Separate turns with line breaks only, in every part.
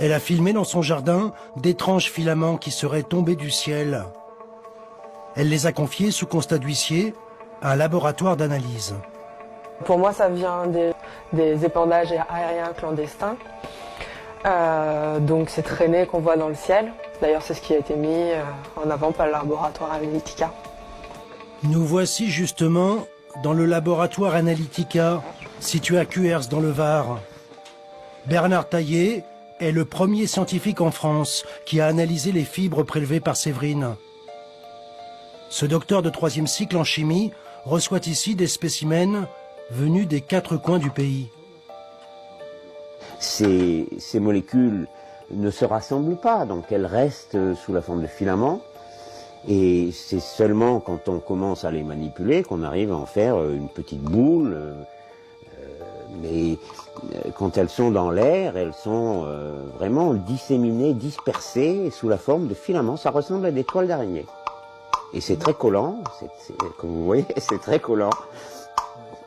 Elle a filmé dans son jardin d'étranges filaments qui seraient tombés du ciel. Elle les a confiés sous constat d'huissier à un laboratoire d'analyse.
Pour moi, ça vient des épandages aériens clandestins. Donc ces traînées qu'on voit dans le ciel. D'ailleurs, c'est ce qui a été mis en avant par le laboratoire Analytica.
Nous voici justement dans le laboratoire Analytica, situé à Cuers dans le Var. Bernard Taillé est le premier scientifique en France qui a analysé les fibres prélevées par Séverine. Ce docteur de 3e cycle en chimie reçoit ici des spécimens venus des 4 coins du pays.
Ces molécules ne se rassemblent pas, donc elles restent sous la forme de filaments. Et c'est seulement quand on commence à les manipuler qu'on arrive à en faire une petite boule. Mais quand elles sont dans l'air, elles sont vraiment disséminées, dispersées sous la forme de filaments. Ça ressemble à des toiles d'araignée. Et c'est très collant, comme vous voyez, c'est très collant.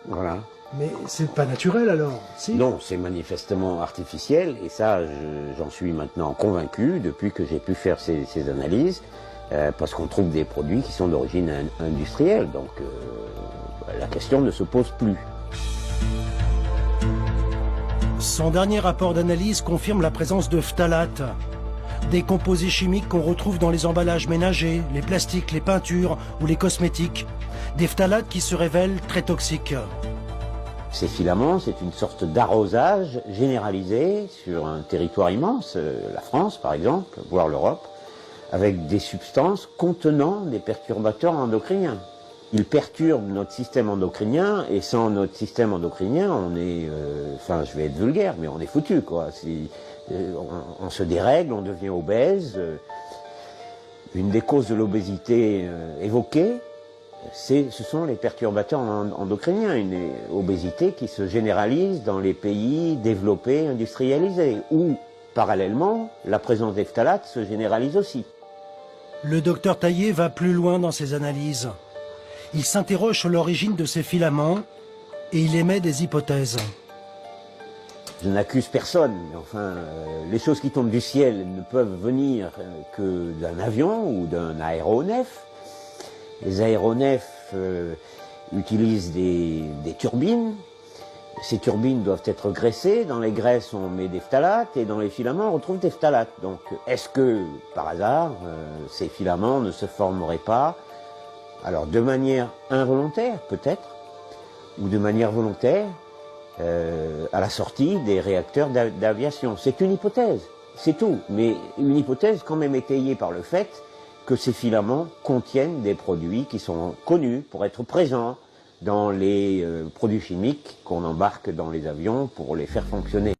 Voilà.
Mais c'est pas naturel alors, si?
Non, c'est manifestement artificiel, et ça, j'en suis maintenant convaincu depuis que j'ai pu faire ces analyses, parce qu'on trouve des produits qui sont d'origine industrielle, donc la question ne se pose plus.
Son dernier rapport d'analyse confirme la présence de phtalates, des composés chimiques qu'on retrouve dans les emballages ménagers, les plastiques, les peintures ou les cosmétiques. Des phtalates qui se révèlent très toxiques.
Ces filaments, c'est une sorte d'arrosage généralisé sur un territoire immense, la France par exemple, voire l'Europe, avec des substances contenant des perturbateurs endocriniens. Ils perturbent notre système endocrinien, et sans notre système endocrinien, on est, enfin je vais être vulgaire, mais on est foutu quoi. On se dérègle, on devient obèse. Une des causes de l'obésité évoquée, ce sont les perturbateurs endocriniens, une obésité qui se généralise dans les pays développés, industrialisés, où, parallèlement, la présence des phtalates se généralise aussi.
Le docteur Taillé va plus loin dans ses analyses. Il s'interroge sur l'origine de ces filaments et il émet des hypothèses.
Je n'accuse personne, mais enfin, les choses qui tombent du ciel ne peuvent venir que d'un avion ou d'un aéronef. Les aéronefs utilisent des turbines. Ces turbines doivent être graissées. Dans les graisses, on met des phtalates et dans les filaments, on retrouve des phtalates. Donc, est-ce que, par hasard, ces filaments ne se formeraient pas, alors de manière involontaire peut-être, ou de manière volontaire, à la sortie des réacteurs d'aviation? C'est une hypothèse, c'est tout. Mais une hypothèse quand même étayée par le fait que ces filaments contiennent des produits qui sont connus pour être présents dans les produits chimiques qu'on embarque dans les avions pour les faire fonctionner.